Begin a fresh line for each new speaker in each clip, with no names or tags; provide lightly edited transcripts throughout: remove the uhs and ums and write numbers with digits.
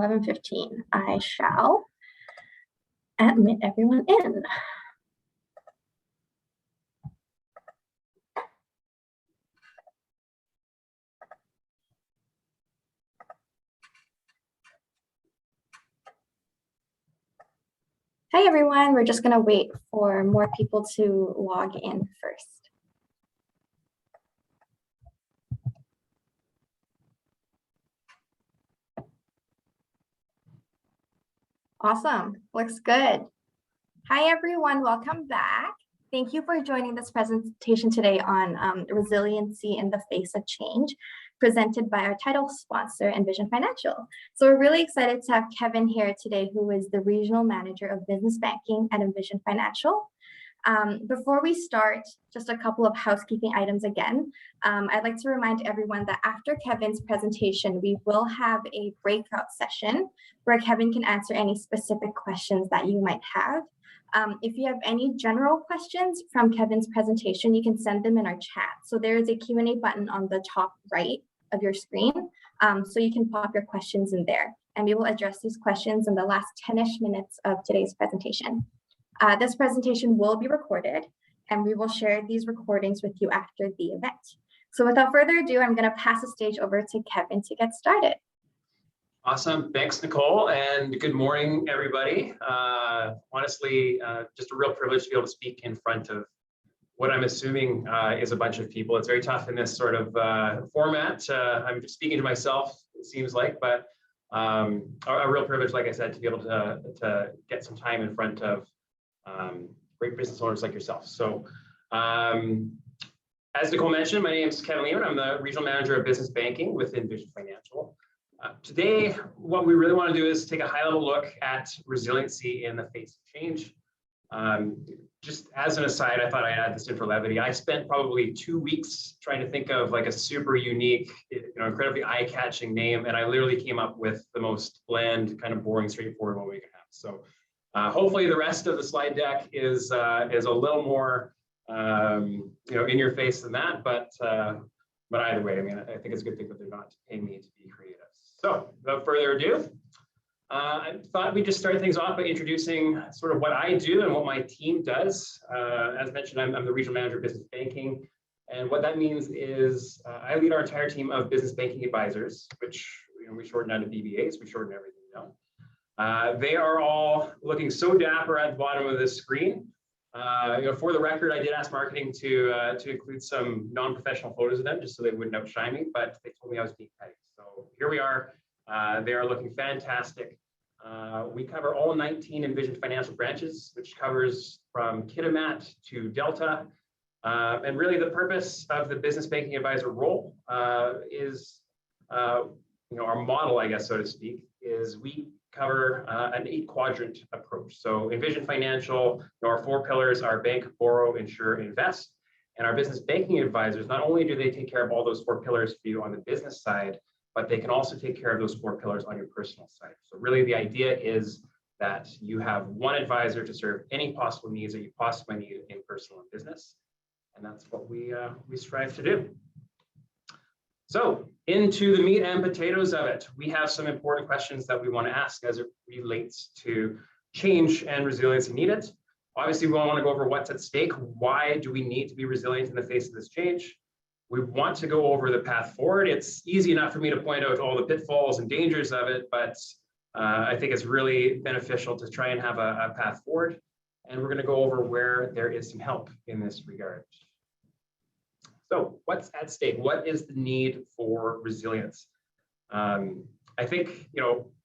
11:15. I shall admit everyone in. Hi, everyone. We're just going to wait for more people to log in first. Awesome. Looks good. Hi, everyone. Welcome back. Thank you for joining this presentation today on resiliency in the face of change, presented by our title sponsor, Envision Financial. So we're really excited to have Kevin here today, who is the Regional Manager of Business Banking at Envision Financial. Before we start, just a couple of housekeeping items again. I'd like to remind everyone that after Kevin's presentation, we will have a breakout session where Kevin can answer any specific questions that you might have. If you have any general questions from Kevin's presentation, you can send them in our chat. So there is a Q&A button on the top right of your screen. So you can pop your questions in there, and we will address these questions in the last 10-ish minutes of today's presentation. This presentation will be recorded, and we will share these recordings with you after the event. So without further ado, I'm going to pass the stage over to Kevin to get started.
Awesome. Thanks, Nicole, and good morning, everybody. Honestly, just a real privilege to be able to speak in front of what I'm assuming is a bunch of people. It's very tough in this sort of format. I'm speaking to myself, it seems like, but a real privilege, like I said, to be able to get some time in front of great business owners like yourself. So as Nicole mentioned, my name is Kevin Lehman. I'm the Regional Manager of Business Banking with Envision Financial. Today, what we really want to do is take a high-level look at resiliency in the face of change. Just as an aside, I thought I'd add this in for levity. I spent probably 2 weeks trying to think of like a super unique, incredibly eye-catching name, and I literally came up with the most bland, kind of boring, straightforward one we could have. So hopefully the rest of the slide deck is a little more in your face than that, but either way, I mean, I think it's a good thing that they're not paying me to be creative. So without further ado, I thought we'd just start things off by introducing sort of what I do and what my team does. As mentioned, I'm the Regional Manager of Business Banking. And what that means is I lead our entire team of business banking advisors, which we shorten down to BBAs, we shorten everything down. They are all looking so dapper at the bottom of this screen. For the record, I did ask marketing to include some non-professional photos of them just so they wouldn't outshine me, but they told me I was being petty. So here we are. They are looking fantastic. We cover all 19 Envision Financial branches, which covers from Kitimat to Delta. And really the purpose of the business banking advisor role is, our model, I guess, so to speak, is we cover an 8-quadrant approach. So Envision Financial, our 4 pillars are bank, borrow, insure, invest. And our business banking advisors, not only do they take care of all those 4 pillars for you on the business side, but they can also take care of those 4 pillars on your personal side. So really the idea is that you have one advisor to serve any possible needs that you possibly need in personal and business. And that's what we strive to do. So into the meat and potatoes of it, we have some important questions that we want to ask as it relates to change and resiliency needed. Obviously, we want to go over what's at stake. Why do we need to be resilient in the face of this change? We want to go over the path forward. It's easy enough for me to point out all the pitfalls and dangers of it, but I think it's really beneficial to try and have a path forward. And we're going to go over where there is some help in this regard. So what's at stake? What is the need for resilience? I think,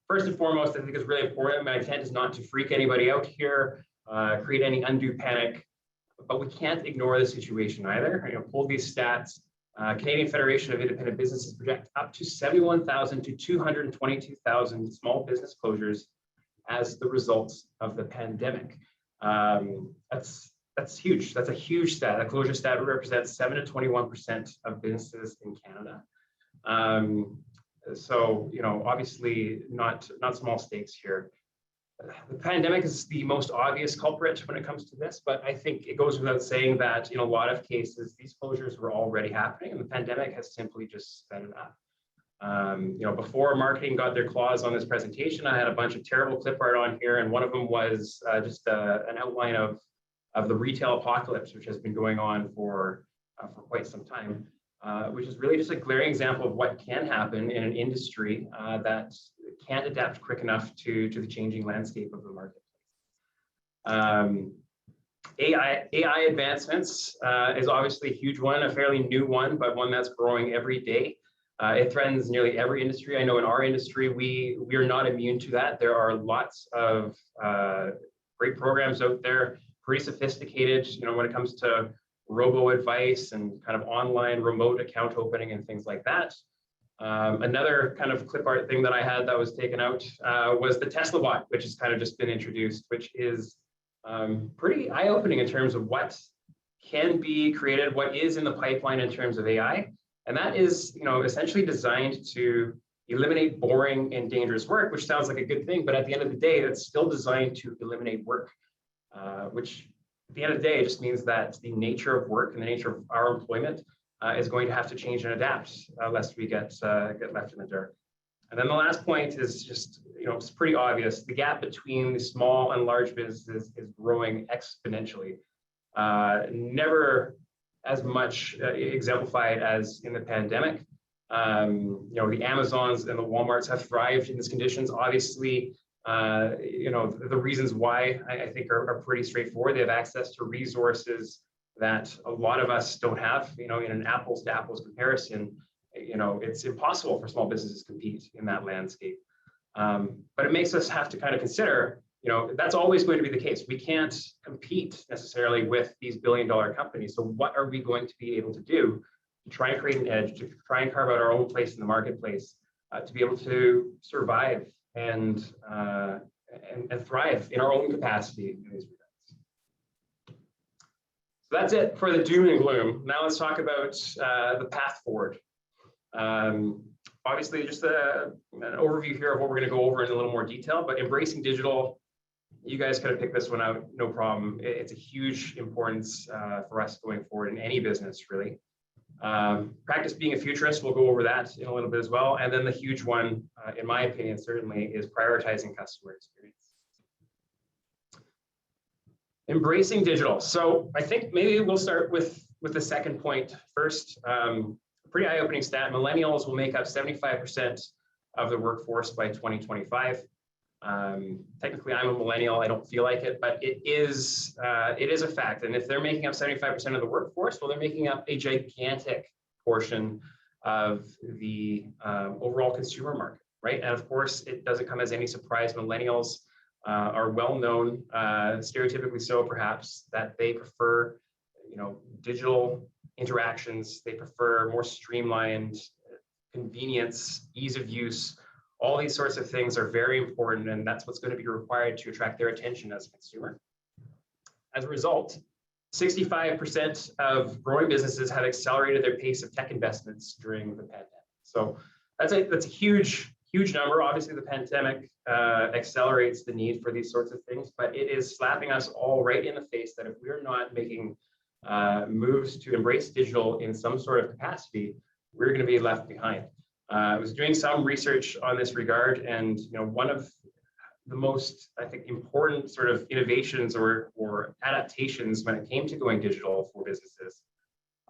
first and foremost, I think it's really important. My intent is not to freak anybody out here, create any undue panic, but we can't ignore the situation either. Pull these stats. Canadian Federation of Independent Businesses project up to 71,000 to 222,000 small business closures as the result of the pandemic. That's huge. That's a huge stat. A closure stat represents 7 to 21% of businesses in Canada. So, obviously not small stakes here. The pandemic is the most obvious culprit when it comes to this, but I think it goes without saying that in a lot of cases, these closures were already happening and the pandemic has simply just sped it up. Before marketing got their claws on this presentation, I had a bunch of terrible clip art on here, and one of them was just an outline of the retail apocalypse, which has been going on for quite some time, which is really just a glaring example of what can happen in an industry that can't adapt quick enough to the changing landscape of the marketplace. AI advancements is obviously a huge one, a fairly new one, but one that's growing every day. It threatens nearly every industry. I know in our industry, we are not immune to that. There are lots of great programs out there, pretty sophisticated, when it comes to robo advice and kind of online remote account opening and things like that. Another kind of clip art thing that I had that was taken out was the Tesla bot, which has kind of just been introduced, which is pretty eye-opening in terms of what can be created, what is in the pipeline in terms of AI. And that is, essentially designed to eliminate boring and dangerous work, which sounds like a good thing, but at the end of the day, it's still designed to eliminate work, which at the end of the day, it just means that the nature of work and the nature of our employment is going to have to change and adapt, lest we get left in the dark. And then the last point is just, it's pretty obvious. The gap between the small and large businesses is growing exponentially. Never as much exemplified as in the pandemic. The Amazons and the Walmarts have thrived in these conditions. Obviously, the reasons why I think are pretty straightforward. They have access to resources that a lot of us don't have. In an apples to apples comparison, it's impossible for small businesses to compete in that landscape. But it makes us have to kind of consider, that's always going to be the case. We can't compete necessarily with these billion-dollar companies. So what are we going to be able to do to try and create an edge, to try and carve out our own place in the marketplace, to be able to survive and thrive in our own capacity in these regards? So that's it for the doom and gloom. Now let's talk about the path forward. Obviously, just an overview here of what we're going to go over in a little more detail, but embracing digital, you guys could have picked this one out, no problem. It's a huge importance for us going forward in any business, really. Practice being a futurist, we'll go over that in a little bit as well. And then the huge one, in my opinion, certainly, is prioritizing customer experience. Embracing digital. So I think maybe we'll start with the second point first. Pretty eye-opening stat, millennials will make up 75% of the workforce by 2025. Technically, I'm a millennial. I don't feel like it, but it is a fact. And if they're making up 75% of the workforce, well, they're making up a gigantic portion of the overall consumer market, right? And of course, it doesn't come as any surprise. Millennials are well known, stereotypically so perhaps, that they prefer, digital interactions. They prefer more streamlined convenience, ease of use. All these sorts of things are very important, and that's what's going to be required to attract their attention as a consumer. As a result, 65% of growing businesses have accelerated their pace of tech investments during the pandemic. So that's a huge number. Obviously, the pandemic accelerates the need for these sorts of things, but it is slapping us all right in the face that if we're not making moves to embrace digital in some sort of capacity, we're going to be left behind. I was doing some research on this regard, and one of the most, I think, important sort of innovations or adaptations when it came to going digital for businesses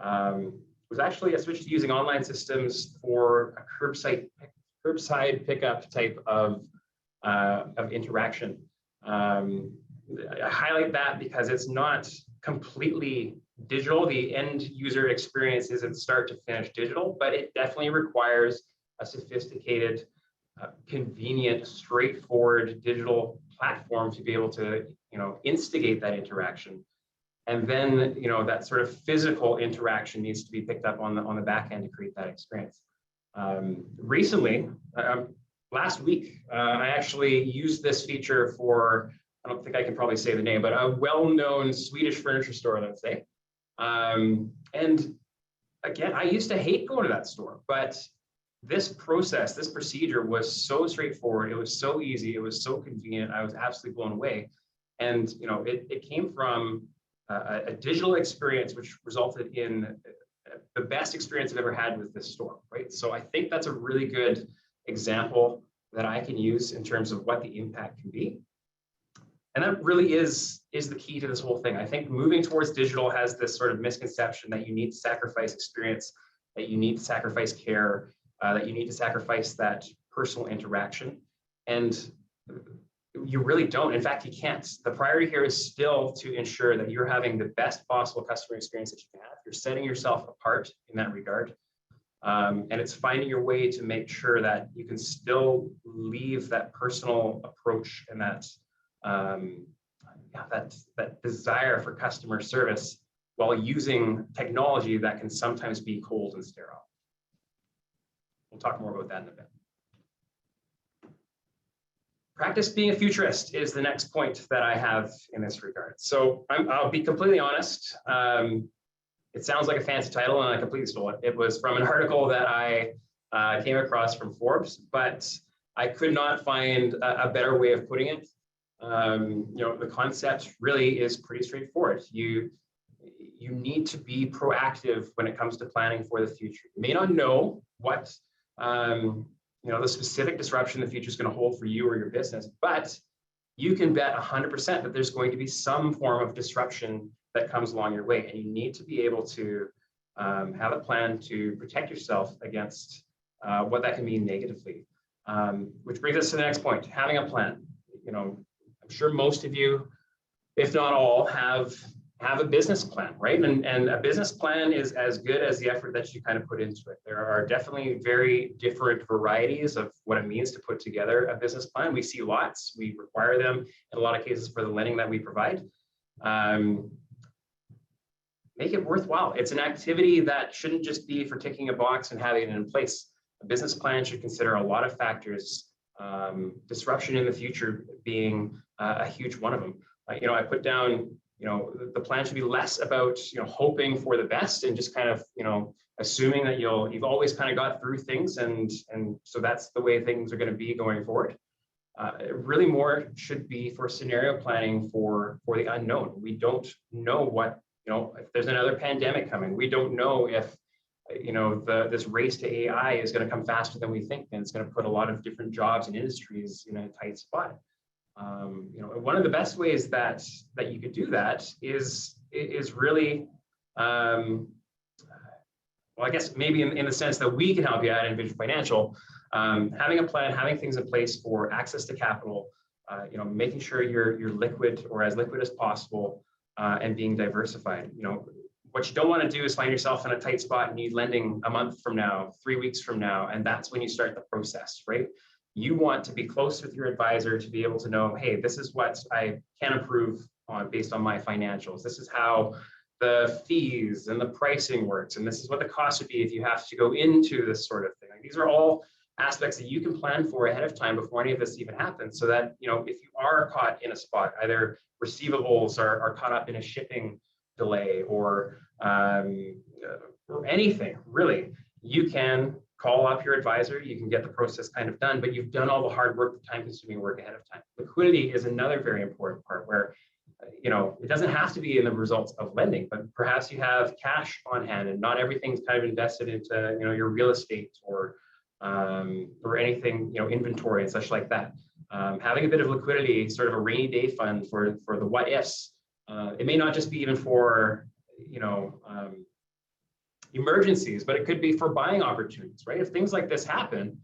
was actually a switch to using online systems for a curbside pickup type of interaction. I highlight that because it's not completely digital. The end user experience isn't start to finish digital, but it definitely requires a sophisticated, convenient, straightforward digital platform to be able to, instigate that interaction. And then, that sort of physical interaction needs to be picked up on the back end to create that experience. Recently, last week, I actually used this feature for, I don't think I can probably say the name, but a well-known Swedish furniture store, let's say. And again, I used to hate going to that store, but this procedure was so straightforward. It was so easy. It was so convenient. I was absolutely blown away. And, it came from a digital experience, which resulted in the best experience I've ever had with this store, right? So I think that's a really good example that I can use in terms of what the impact can be. And that really is the key to this whole thing. I think moving towards digital has this sort of misconception that you need to sacrifice experience, that you need to sacrifice care, that you need to sacrifice that personal interaction. And you really don't. In fact, you can't. The priority here is still to ensure that you're having the best possible customer experience that you can have. You're setting yourself apart in that regard. And it's finding your way to make sure that you can still leave that personal approach and that that desire for customer service while using technology that can sometimes be cold and sterile. We'll talk more about that in a bit. Practice being a futurist is the next point that I have in this regard. So I'll be completely honest. It sounds like a fancy title and I completely stole it. It was from an article that I came across from Forbes, but I could not find a better way of putting it. The concept really is pretty straightforward. You need to be proactive when it comes to planning for the future. You may not know what the specific disruption the future is going to hold for you or your business, but you can bet 100% that there's going to be some form of disruption that comes along your way, and you need to be able to have a plan to protect yourself against what that can mean negatively. Which brings us to the next point: having a plan. I'm sure most of you, if not all, have a business plan, right? And a business plan is as good as the effort that you kind of put into it. There are definitely very different varieties of what it means to put together a business plan. We see lots. We require them in a lot of cases for the lending that we provide. Make it worthwhile. It's an activity that shouldn't just be for ticking a box and having it in place. A business plan should consider a lot of factors, disruption in the future being a huge one of them. I put down, the plan should be less about, hoping for the best and just kind of, assuming that you've always kind of got through things. And so that's the way things are going to be going forward. Really more should be for scenario planning for the unknown. We don't know what, if there's another pandemic coming, we don't know if, this race to AI is going to come faster than we think, and it's going to put a lot of different jobs and industries in a tight spot. One of the best ways that you could do that is really, well, I guess maybe in the sense that we can help you at Envision Financial, having a plan, having things in place for access to capital, making sure you're liquid or as liquid as possible, and being diversified. What you don't want to do is find yourself in a tight spot and need lending a month from now, 3 weeks from now, and that's when you start the process, right? You want to be close with your advisor to be able to know, hey, this is what I can approve on based on my financials. This is how the fees and the pricing works, and this is what the cost would be if you have to go into this sort of thing. Like, these are all aspects that you can plan for ahead of time before any of this even happens, so that if you are caught in a spot, either receivables are caught up in a shipping delay or anything really, you can call up your advisor, you can get the process kind of done, but you've done all the hard work, the time-consuming work ahead of time. Liquidity is another very important part where, it doesn't have to be in the results of lending, but perhaps you have cash on hand and not everything's kind of invested into, your real estate or anything, inventory and such like that. Having a bit of liquidity, sort of a rainy day fund for the what ifs. It may not just be even for, emergencies, but it could be for buying opportunities, right? If things like this happen,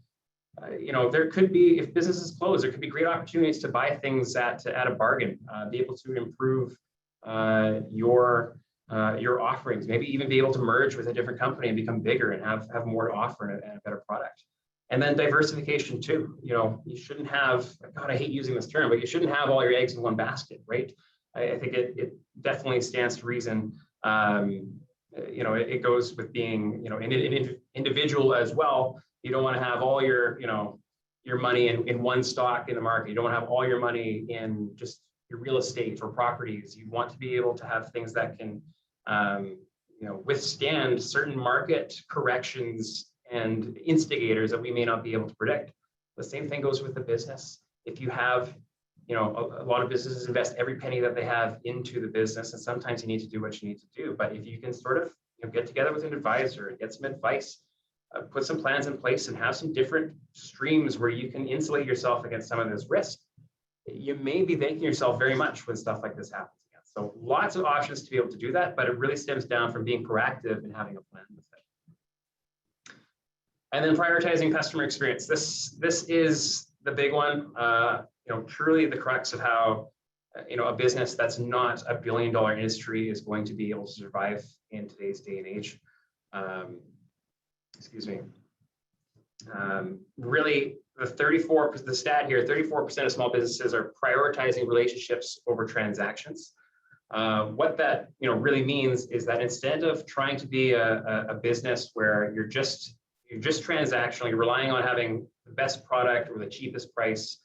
there could be, if businesses close, there could be great opportunities to buy things at a bargain, be able to improve your offerings, maybe even be able to merge with a different company and become bigger and have more to offer and a better product. And then diversification too. You shouldn't have, God, I hate using this term, but you shouldn't have all your eggs in one basket, right? I think it definitely stands to reason. It goes with being, an individual as well. You don't want to have all your money in one stock in the market. You don't want to have all your money in just your real estate or properties. You want to be able to have things that can, withstand certain market corrections and instigators that we may not be able to predict. The same thing goes with the business. If you have, a lot of businesses invest every penny that they have into the business, and sometimes you need to do what you need to do. But if you can sort of, get together with an advisor and get some advice, put some plans in place and have some different streams where you can insulate yourself against some of this risk. You may be thanking yourself very much when stuff like this happens again. So lots of options to be able to do that, but it really stems down from being proactive and having a plan with it. And then prioritizing customer experience. This is the big one. Truly the crux of how a business that's not a billion-dollar industry is going to be able to survive in today's day and age. Really, the stat here, 34% of small businesses are prioritizing relationships over transactions. What that really means is that instead of trying to be a business where you're just transactional, you're relying on having the best product or the cheapest price,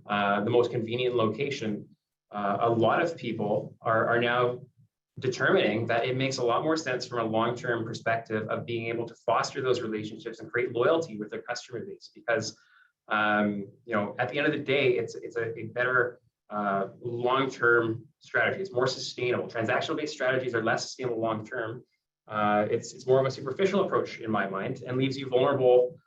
the most convenient location, a lot of people are now determining that it makes a lot more sense from a long-term perspective of being able to foster those relationships and create loyalty with their customer base, because at the end of the day, it's a better long-term strategy. It's more sustainable. Transactional-based strategies are less sustainable long-term. It's more of a superficial approach in my mind, and leaves you vulnerable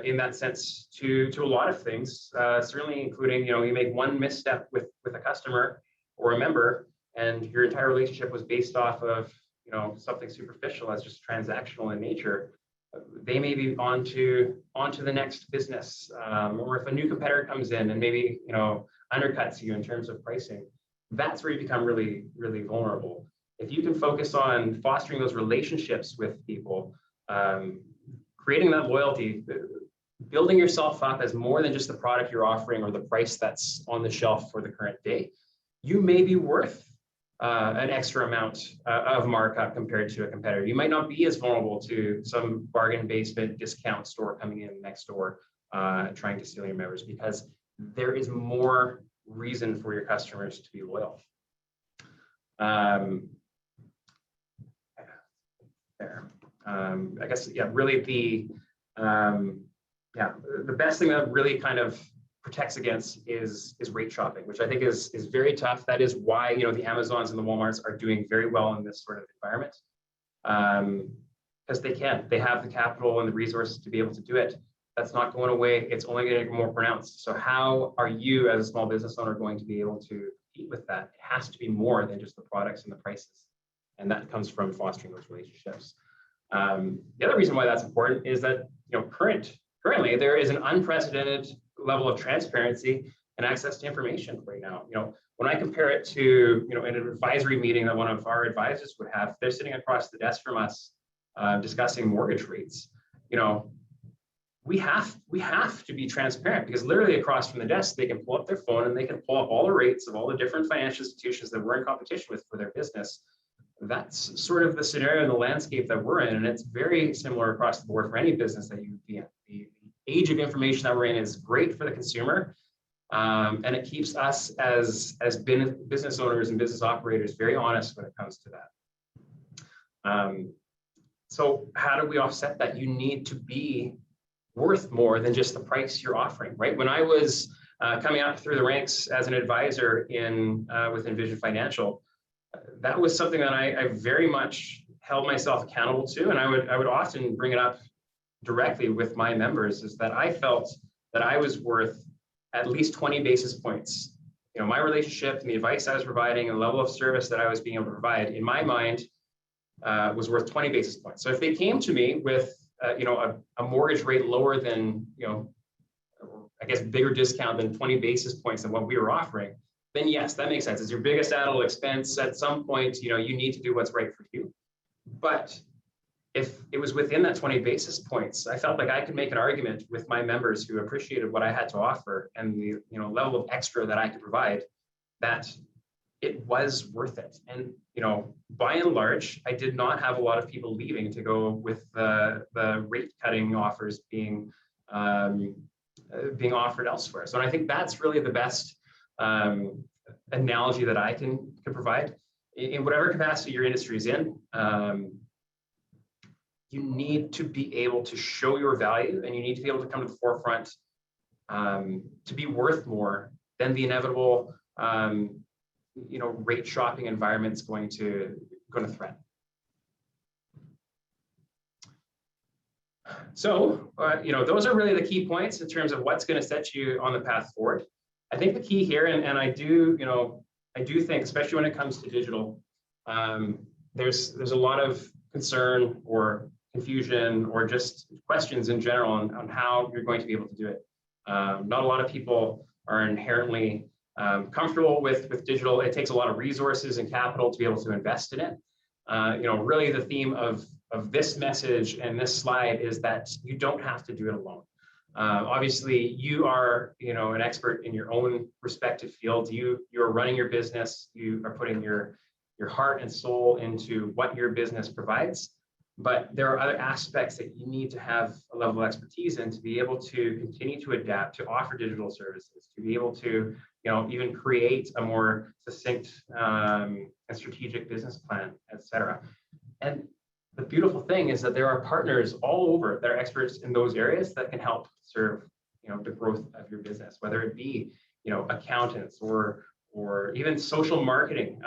in that sense to a lot of things, certainly including, you make one misstep with a customer or a member, and your entire relationship was based off of, something superficial as just transactional in nature. They may be on to the next business, or if a new competitor comes in and maybe, undercuts you in terms of pricing, that's where you become really, really vulnerable. If you can focus on fostering those relationships with people, creating that loyalty, building yourself up as more than just the product you're offering or the price that's on the shelf for the current day, you may be worth an extra amount of markup compared to a competitor. You might not be as vulnerable to some bargain basement discount store coming in next door trying to steal your members, because there is more reason for your customers to be loyal. I guess, really the best thing that really kind of protects against is rate shopping, which I think is very tough. That is why, the Amazons and the Walmarts are doing very well in this sort of environment, because they have the capital and the resources to be able to do it. That's not going away. It's only going to get more pronounced. So how are you as a small business owner going to be able to compete with that? It has to be more than just the products and the prices. And that comes from fostering those relationships. The other reason why that's important is that, currently there is an unprecedented level of transparency and access to information right now. When I compare it to, an advisory meeting that one of our advisors would have, they're sitting across the desk from us discussing mortgage rates. We have to be transparent, because literally across from the desk, they can pull up their phone and they can pull up all the rates of all the different financial institutions that we're in competition with for their business. That's sort of the scenario and the landscape that we're in, and it's very similar across the board for any business that you would be in. The age of information that we're in is great for the consumer, and it keeps us as business owners and business operators very honest when it comes to that. So how do we offset that? You need to be worth more than just the price you're offering, right? When I was coming up through the ranks as an advisor with Envision Financial, that was something that I very much held myself accountable to, and I would often bring it up directly with my members, is that I felt that I was worth at least 20 basis points. My relationship and the advice I was providing and the level of service that I was being able to provide, in my mind, was worth 20 basis points. So if they came to me with a mortgage rate lower than, I guess bigger discount than 20 basis points than what we were offering, then yes, that makes sense. It's your biggest annual expense. At some point, you need to do what's right for you. But if it was within that 20 basis points, I felt like I could make an argument with my members who appreciated what I had to offer and the level of extra that I could provide, that it was worth it. And by and large, I did not have a lot of people leaving to go with the rate cutting offers being offered elsewhere. So I think that's really the best analogy that I can provide. In whatever capacity your industry is in, you need to be able to show your value, and you need to be able to come to the forefront to be worth more than the inevitable rate shopping environment's going to threaten. So, those are really the key points in terms of what's going to set you on the path forward. I think the key here, and I do think, especially when it comes to digital, there's a lot of concern or confusion or just questions in general on how you're going to be able to do it. Not a lot of people are inherently comfortable with digital. It takes a lot of resources and capital to be able to invest in it. Really the theme of this message and this slide is that you don't have to do it alone. Obviously, you are, an expert in your own respective field. You're running your business. You are putting your heart and soul into what your business provides. But there are other aspects that you need to have a level of expertise in to be able to continue to adapt, to offer digital services, to be able to, even create a more succinct and strategic business plan, et cetera. And the beautiful thing is that there are partners all over that are experts in those areas that can help serve, the growth of your business, whether it be, accountants or even social marketing,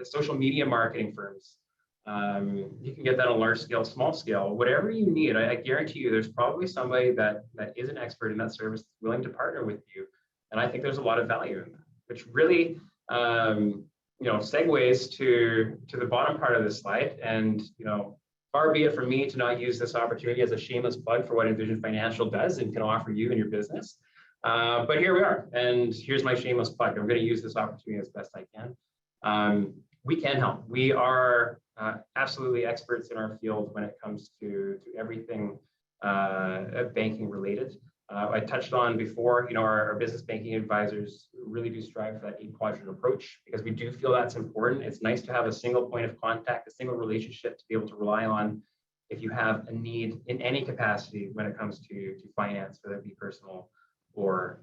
social media marketing firms. You can get that on large scale, small scale, whatever you need. I guarantee you there's probably somebody that is an expert in that service willing to partner with you. And I think there's a lot of value in that, which really, segues to the bottom part of this slide. And, far be it from me to not use this opportunity as a shameless plug for what Envision Financial does and can offer you and your business. But here we are, and here's my shameless plug. I'm going to use this opportunity as best I can. We can help. We are absolutely experts in our field when it comes to everything banking related. I touched on before, our business banking advisors really do strive for that 8-quadrant approach because we do feel that's important. It's nice to have a single point of contact, a single relationship to be able to rely on if you have a need in any capacity when it comes to finance, whether it be personal or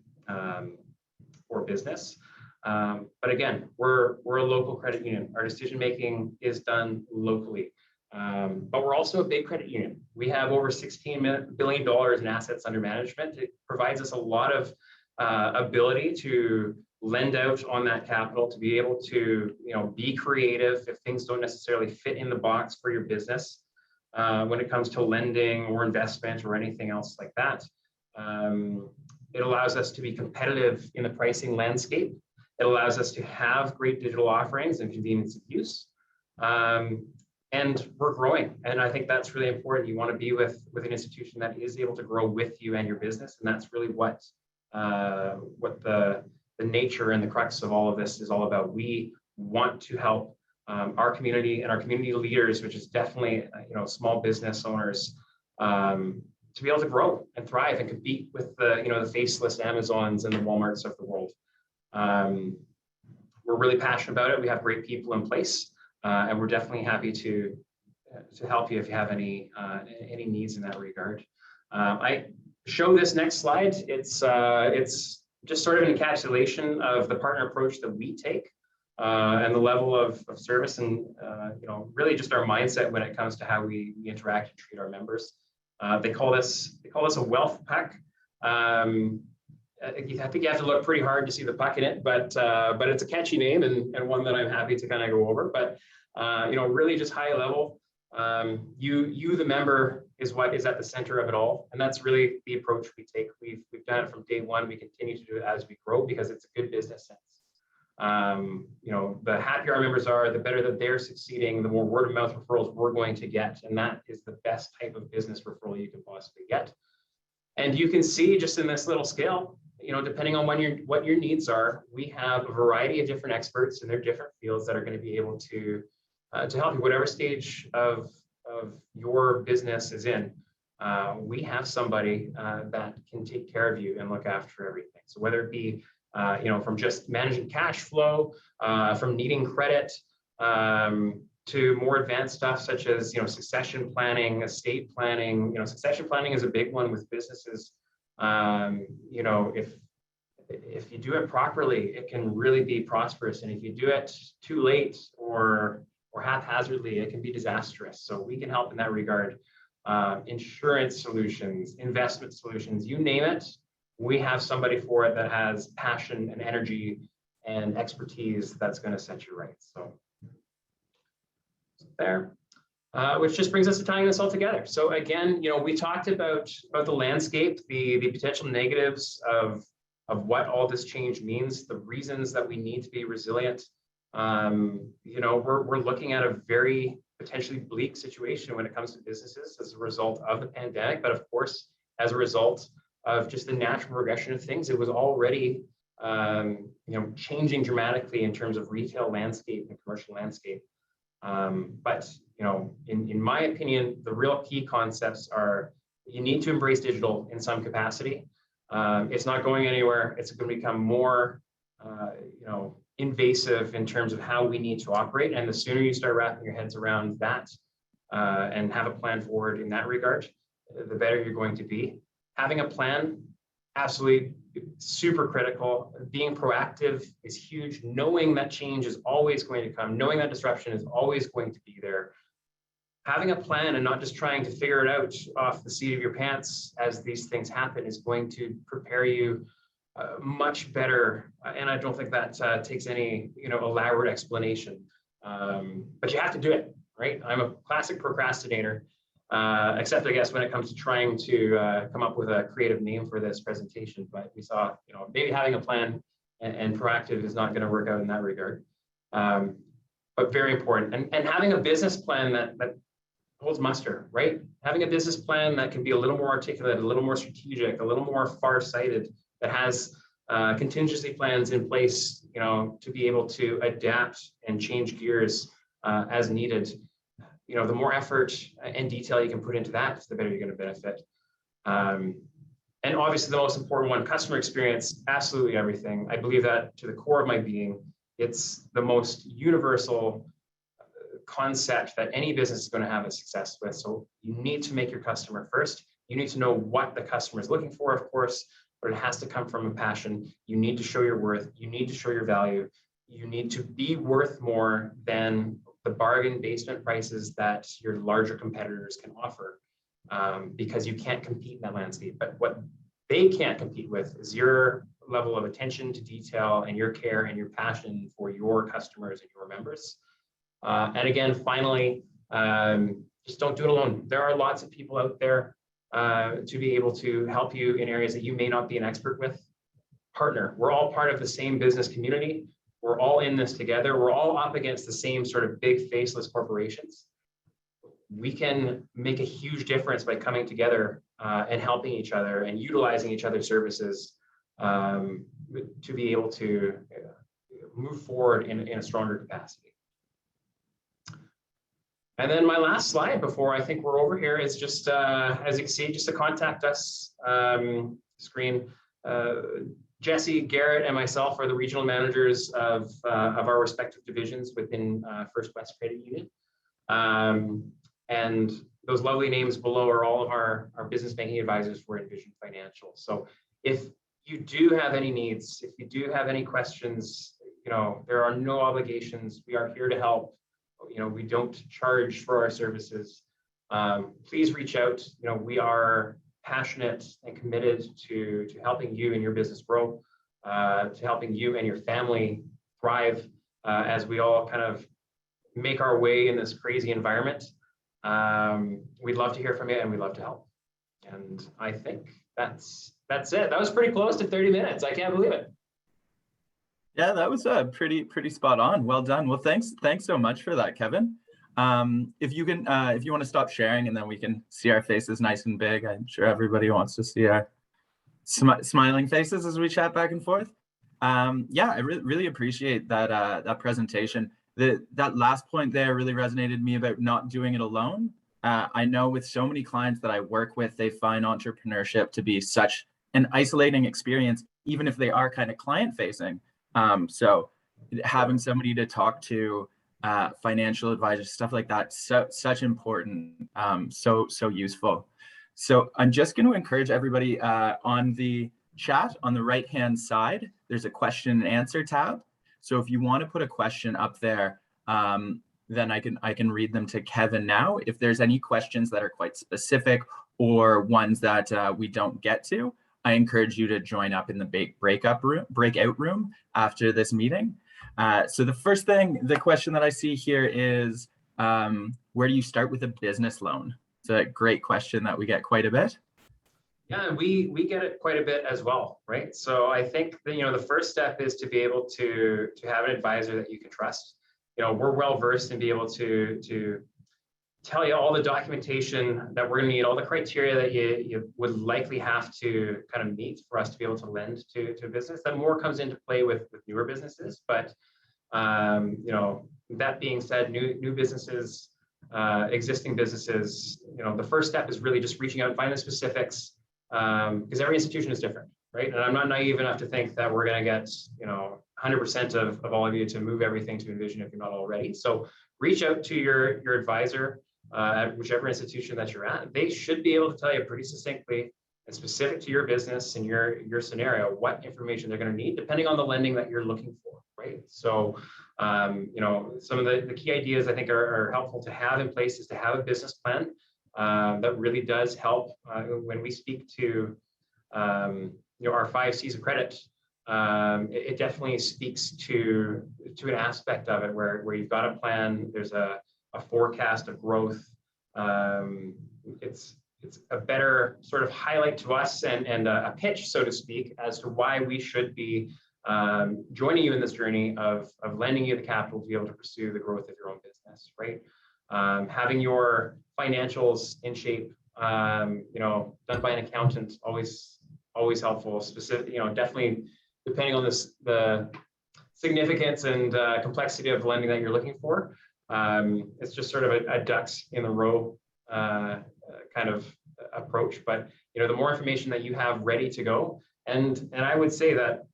business. But again, we're a local credit union. Our decision making is done locally. But we're also a big credit union. We have over $16 billion in assets under management. It provides us a lot of ability to lend out on that capital, to be able to be creative if things don't necessarily fit in the box for your business when it comes to lending or investment or anything else like that. It allows us to be competitive in the pricing landscape. It allows us to have great digital offerings and convenience of use. And we're growing. And I think that's really important. You want to be with an institution that is able to grow with you and your business. And that's really what the nature and the crux of all of this is all about. We want to help our community and our community leaders, which is definitely, small business owners, to be able to grow and thrive and compete with the faceless Amazons and the Walmarts of the world. We're really passionate about it. We have great people in place. And we're definitely happy to help you if you have any needs in that regard. I show this next slide. It's just sort of an encapsulation of the partner approach that we take and the level of service and really just our mindset when it comes to how we interact and treat our members. They call this a wealth pack. I think you have to look pretty hard to see the puck in it, but it's a catchy name and one that I'm happy to kind of go over. But really just high level, you the member is what is at the center of it all, and that's really the approach we take. We've done it from day one. We continue to do it as we grow because it's a good business sense. The happier our members are, the better that they're succeeding, the more word of mouth referrals we're going to get, and that is the best type of business referral you can possibly get. And you can see just in this little scale, depending on what your needs are, we have a variety of different experts in their different fields that are going to be able to help you, whatever stage of your business is in. We have somebody that can take care of you and look after everything. So whether it be from just managing cash flow, from needing credit, to more advanced stuff such as succession planning, estate planning. Succession planning is a big one with businesses. If you do it properly, it can really be prosperous, and if you do it too late or haphazardly, it can be disastrous. So we can help in that regard. Insurance solutions, investment solutions, you name it, we have somebody for it that has passion and energy and expertise that's going to set you right. So there. which just brings us to tying this all together. So again, we talked about the landscape, the potential negatives of what all this change means, the reasons that we need to be resilient. We're looking at a very potentially bleak situation when it comes to businesses as a result of the pandemic, but of course, as a result of just the natural progression of things, it was already changing dramatically in terms of retail landscape and commercial landscape. But in my opinion, the real key concepts are you need to embrace digital in some capacity. It's not going anywhere. It's going to become more, invasive in terms of how we need to operate. And the sooner you start wrapping your heads around that and have a plan forward in that regard, the better you're going to be. Having a plan, absolutely super critical. Being proactive is huge. Knowing that change is always going to come, knowing that disruption is always going to be there. Having a plan and not just trying to figure it out off the seat of your pants as these things happen is going to prepare you much better. And I don't think that takes any elaborate explanation. But you have to do it, right? I'm a classic procrastinator, except I guess when it comes to trying to come up with a creative name for this presentation. But we saw, maybe having a plan and proactive is not going to work out in that regard. But very important. And having a business plan that holds muster, right? Having a business plan that can be a little more articulate, a little more strategic, a little more far-sighted, that has contingency plans in place, to be able to adapt and change gears as needed. The more effort and detail you can put into that, the better you're going to benefit. And obviously the most important one, customer experience, absolutely everything. I believe that to the core of my being. It's the most universal concept that any business is going to have a success with. So you need to make your customer first. You need to know what the customer is looking for, of course, but it has to come from a passion. You need to show your worth. You need to show your value. You need to be worth more than the bargain basement prices that your larger competitors can offer, because you can't compete in that landscape. But what they can't compete with is your level of attention to detail and your care and your passion for your customers and your members. And again, finally, just don't do it alone. There are lots of people out there to be able to help you in areas that you may not be an expert with. Partner. We're all part of the same business community. We're all in this together. We're all up against the same sort of big faceless corporations. We can make a huge difference by coming together and helping each other and utilizing each other's services to be able to move forward in a stronger capacity. And then my last slide before I think we're over here is just, as you can see, just a contact us screen. Jesse, Garrett, and myself are the regional managers of our respective divisions within First West Credit Union. And those lovely names below are all of our business banking advisors for Envision Financial. So if you do have any needs, if you do have any questions, there are no obligations. We are here to help. We don't charge for our services. Please reach out. We are passionate and committed to helping you and your business grow, to helping you and your family thrive as we all kind of make our way in this crazy environment. We'd love to hear from you and we'd love to help. And I think that's it. That was pretty close to 30 minutes. I can't believe it.
Yeah, that was pretty spot on. Well done. Well, thanks so much for that, Kevin. If you want to stop sharing and then we can see our faces nice and big. I'm sure everybody wants to see our smiling faces as we chat back and forth. Yeah, I really appreciate that presentation. That last point there really resonated with me about not doing it alone. I know with so many clients that I work with, they find entrepreneurship to be such an isolating experience, even if they are kind of client facing. So having somebody to talk to, financial advisors, stuff like that, such important, so useful. So I'm just going to encourage everybody on the chat on the right hand side, there's a question and answer tab. So if you want to put a question up there, then I can read them to Kevin now. If there's any questions that are quite specific or ones that we don't get to, I encourage you to join up in the breakout room after this meeting. So the question that I see here is, Where do you start with a business loan? It's a great question that we get quite a bit.
Yeah, and we get it quite a bit as well, right? So I think that, the first step is to be able to have an advisor that you can trust. We're well versed and be able to tell you all the documentation that we're going to need, all the criteria that you would likely have to kind of meet for us to be able to lend to a business. That more comes into play with newer businesses, but that being said, new businesses, existing businesses, the first step is really just reaching out and finding the specifics, because every institution is different, right? And I'm not naive enough to think that we're going to get 100% of all of you to move everything to Envision if you're not already. So reach out to your advisor at whichever institution that you're at. They should be able to tell you pretty succinctly and specific to your business and your scenario what information they're going to need, depending on the lending that you're looking for, right? So some of the key ideas I think are helpful to have in place is to have a business plan that really does help when we speak to our 5 C's of credit. It definitely speaks to an aspect of it where you've got a plan, there's a forecast of growth. It's a better sort of highlight to us and a pitch, so to speak, as to why we should be joining you in this journey of lending you the capital to be able to pursue the growth of your own business, right? Having your financials in shape, done by an accountant, always helpful. Specific, definitely depending on the significance and complexity of the lending that you're looking for. It's just sort of a ducks in the row kind of approach. But the more information that you have ready to go, and I would say that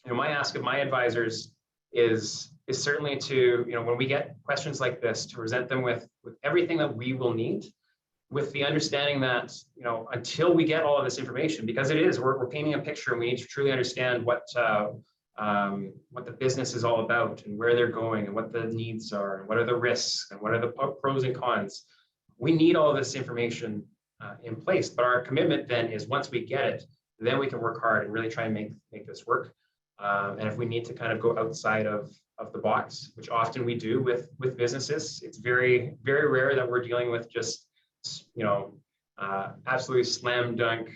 my ask of my advisors is certainly to when we get questions like this, to present them with everything that we will need, with the understanding that until we get all of this information, because we're painting a picture and we need to truly understand what the business is all about and where they're going and what the needs are and what are the risks and what are the pros and cons. We need all of this information in place, but our commitment then is once we get it, then we can work hard and really try and make this work. And if we need to kind of go outside of the box, which often we do with businesses, it's very, very rare that we're dealing with just absolutely slam dunk,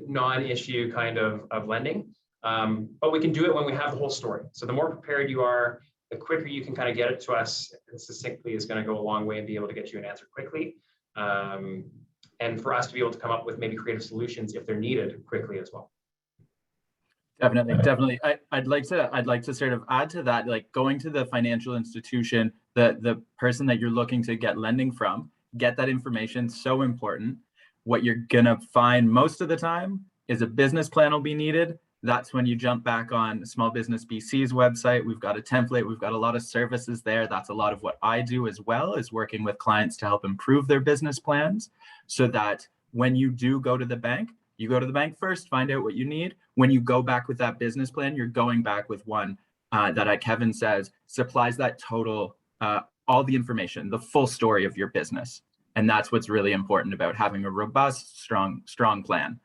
non-issue kind of lending. But we can do it when we have the whole story. So the more prepared you are, the quicker you can kind of get it to us succinctly is going to go a long way and be able to get you an answer quickly. And for us to be able to come up with maybe creative solutions if they're needed quickly as well.
Definitely. I'd like to sort of add to that, like going to the financial institution, the person that you're looking to get lending from, get that information, so important. What you're gonna find most of the time is a business plan will be needed. That's when you jump back on Small Business BC's website. We've got a template, we've got a lot of services there. That's a lot of what I do as well, is working with clients to help improve their business plans, so that when you do go to the bank, you go to the bank first, find out what you need. When you go back with that business plan, you're going back with one that Kevin says supplies that total, all the information, the full story of your business. And that's what's really important about having a robust, strong plan.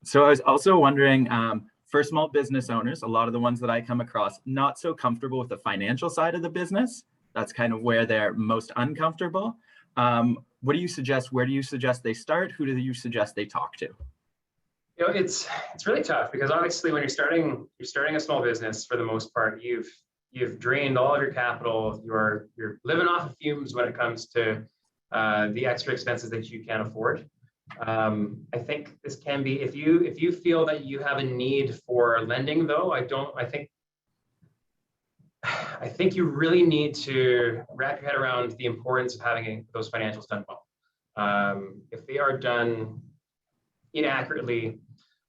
So I was also wondering, for small business owners, a lot of the ones that I come across, not so comfortable with the financial side of the business. That's kind of where they're most uncomfortable. What do you suggest? Where do you suggest they start? Who do you suggest they talk to?
It's really tough, because obviously when you're starting a small business, for the most part, you've drained all of your capital. You're living off of fumes when it comes to the extra expenses that you can't afford. I think this can be, if you feel that you have a need for lending, though, I think you really need to wrap your head around the importance of having those financials done well. If they are done inaccurately,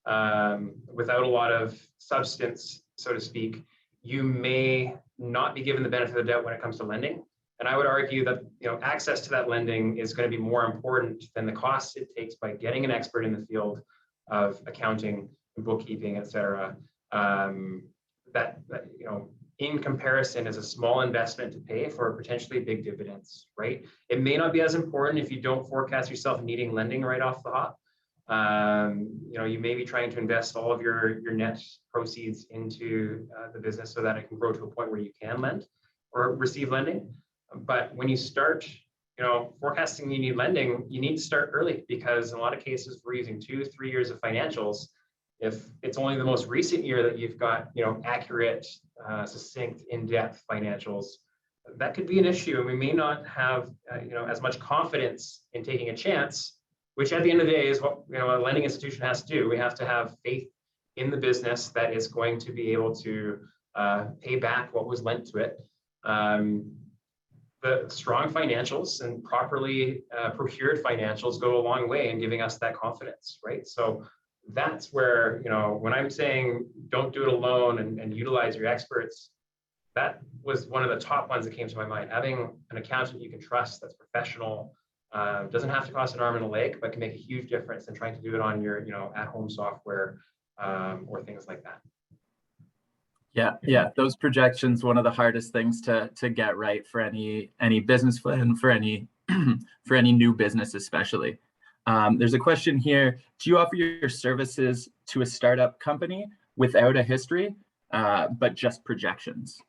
without a lot of substance, so to speak, you may not be given the benefit of the doubt when it comes to lending. And I would argue that access to that lending is going to be more important than the costs it takes by getting an expert in the field of accounting and bookkeeping, et cetera. That in comparison is a small investment to pay for potentially big dividends, right? It may not be as important if you don't forecast yourself needing lending right off the hop, You may be trying to invest all of your net proceeds into the business so that it can grow to a point where you can lend or receive lending. But when you start, forecasting you need lending, you need to start early, because in a lot of cases we're using 2-3 years of financials. If it's only the most recent year that you've got, accurate, succinct, in-depth financials, that could be an issue, and we may not have, as much confidence in taking a chance, which at the end of the day is what, a lending institution has to do. We have to have faith in the business that is going to be able to pay back what was lent to it. The strong financials and properly procured financials go a long way in giving us that confidence, right? So that's where, when I'm saying don't do it alone and utilize your experts, that was one of the top ones that came to my mind. Having an accountant you can trust, that's professional, doesn't have to cost an arm and a leg, but can make a huge difference in trying to do it on your, at-home software or things like that.
Yeah. Those projections, one of the hardest things to get right for any business plan, for any for any new business especially. There's a question here: do you offer your services to a startup company without a history, but just projections?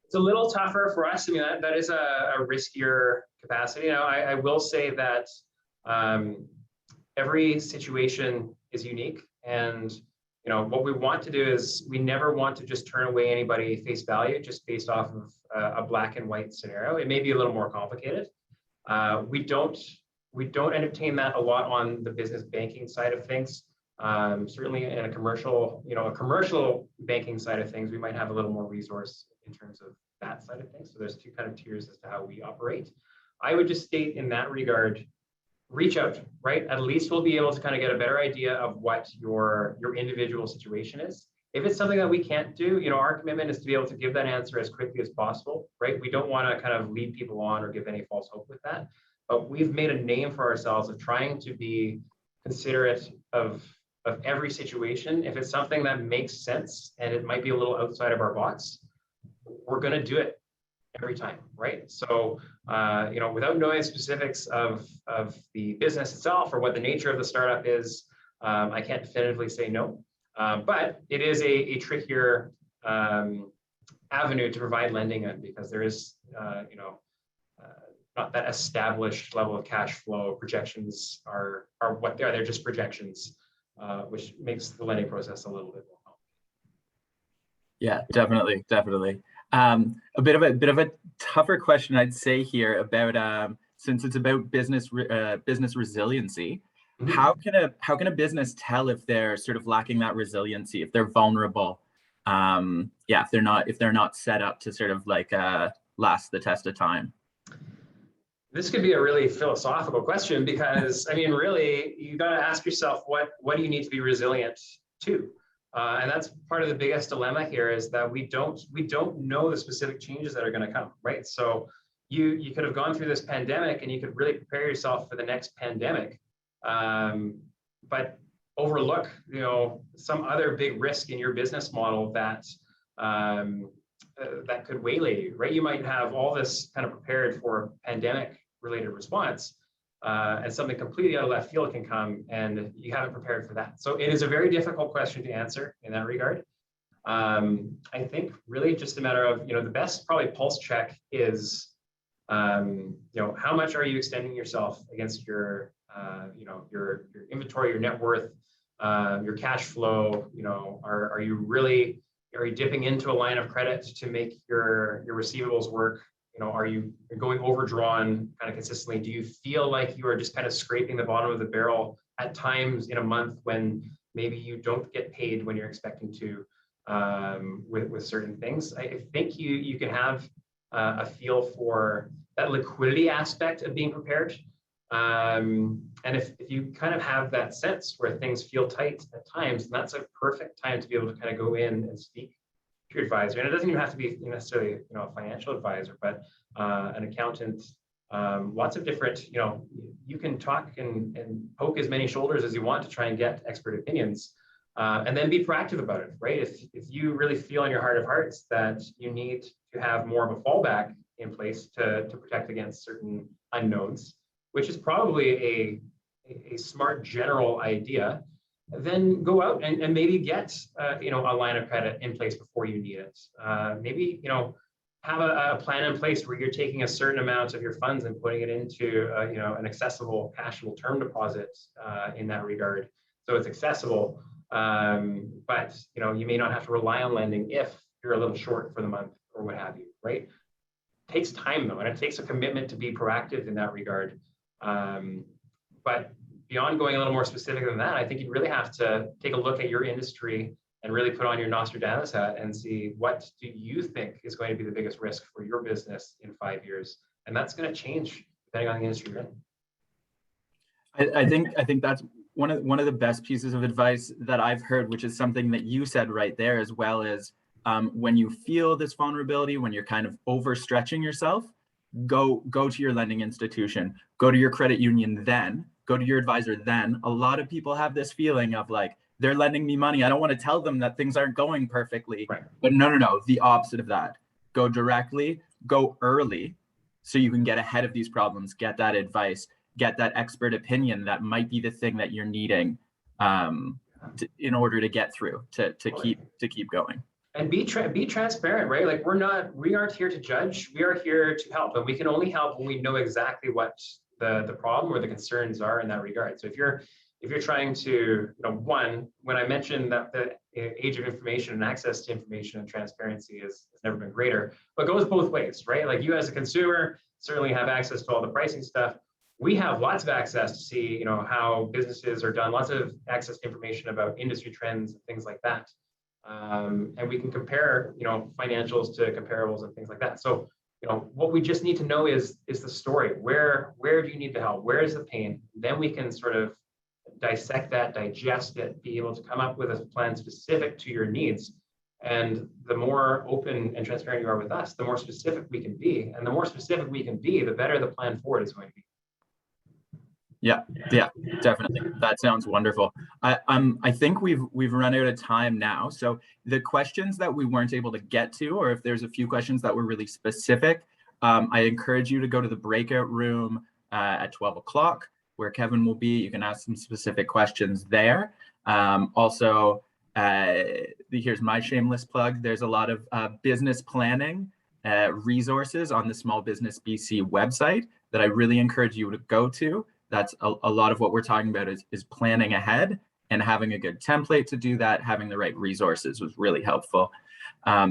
It's a little tougher for us. I mean, that is a riskier capacity. I will say that every situation is unique, and what we want to do is we never want to just turn away anybody face value just based off of a black and white scenario. It may be a little more complicated. We don't entertain that a lot on the business banking side of things. Certainly in a commercial banking side of things, we might have a little more resource in terms of that side of things. So there's two kind of tiers as to how we operate. I would just state in that regard, reach out, right? At least we'll be able to kind of get a better idea of what your individual situation is. If it's something that we can't do, our commitment is to be able to give that answer as quickly as possible, right? We don't want to kind of lead people on or give any false hope with that. But we've made a name for ourselves of trying to be considerate of every situation. If it's something that makes sense and it might be a little outside of our box, we're going to do it every time, right? So, without knowing specifics of the business itself or what the nature of the startup is, I can't definitively say no. But it is a trickier avenue to provide lending in, because there is, not that established level of cash flow. Projections are what they are. They're just projections, which makes the lending process a little bit more complicated.
Yeah, definitely. A bit of a tougher question, I'd say, here about since it's about business resiliency. Mm-hmm. How can a business tell if they're sort of lacking that resiliency, if they're vulnerable? If they're not set up to sort of like last the test of time.
This could be a really philosophical question, because I mean, really, you got to ask yourself, what do you need to be resilient to? And that's part of the biggest dilemma here, is that we don't know the specific changes that are going to come, right? So you could have gone through this pandemic and you could really prepare yourself for the next pandemic, but overlook, some other big risk in your business model that that could waylay you, right? You might have all this kind of prepared for pandemic-related response, and something completely out of left field can come, and you haven't prepared for that. So it is a very difficult question to answer in that regard. I think really just a matter of, the best probably pulse check is, how much are you extending yourself against your inventory, your net worth, your cash flow. Are you dipping into a line of credit to make your receivables work? Are you going overdrawn kind of consistently? Do you feel like you are just kind of scraping the bottom of the barrel at times in a month when maybe you don't get paid when you're expecting to, with certain things? I think you can have a feel for that liquidity aspect of being prepared. And if you kind of have that sense where things feel tight at times, then that's a perfect time to be able to kind of go in and speak to your advisor. And it doesn't even have to be necessarily, a financial advisor, but an accountant. Lots of different, you can talk and poke as many shoulders as you want to try and get expert opinions, and then be proactive about it, right? If you really feel in your heart of hearts that you need to have more of a fallback in place to protect against certain unknowns, which is probably a smart general idea, then go out and maybe get a line of credit in place before you need it. Maybe have a plan in place where you're taking a certain amount of your funds and putting it into an accessible cashable term deposit in that regard, so it's accessible. But you may not have to rely on lending if you're a little short for the month or what have you, right? It takes time though, and it takes a commitment to be proactive in that regard. But beyond going a little more specific than that, I think you really have to take a look at your industry and really put on your Nostradamus hat and see, what do you think is going to be the biggest risk for your business in 5 years? And that's going to change depending on the industry you're in.
I think that's one of the best pieces of advice that I've heard, which is something that you said right there, as well as when you feel this vulnerability, when you're kind of overstretching yourself, go to your lending institution, go to your credit union, then go to your advisor. Then a lot of people have this feeling of like, they're lending me money, I don't want to tell them that things aren't going perfectly.
Right.
But no, the opposite of that. Go directly, go early, so you can get ahead of these problems, get that advice, get that expert opinion that might be the thing that you're needing in order to get through, to keep going.
And be transparent, right? Like we aren't here to judge, we are here to help, and we can only help when we know exactly what the problem or the concerns are in that regard. So if you're trying to, when I mentioned that the age of information and access to information and transparency has never been greater, but it goes both ways, right? Like you as a consumer certainly have access to all the pricing stuff. We have lots of access to see, how businesses are done, lots of access to information about industry trends and things like that. And we can compare, financials to comparables and things like that. So, what we just need to know is the story. Where do you need the help? Where is the pain? Then we can sort of dissect that, digest it, be able to come up with a plan specific to your needs. And the more open and transparent you are with us, the more specific we can be. And the more specific we can be, the better the plan forward is going to be.
Yeah, definitely. That sounds wonderful. I think we've run out of time now. So the questions that we weren't able to get to, or if there's a few questions that were really specific, I encourage you to go to the breakout room at 12 o'clock, where Kevin will be. You can ask some specific questions there. Also, here's my shameless plug. There's a lot of business planning resources on the Small Business BC website that I really encourage you to go to. That's a lot of what we're talking about is planning ahead, and having a good template to do that, having the right resources was really helpful.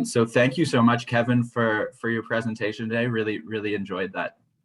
So thank you so much, Kevin, for your presentation today. Really enjoyed that.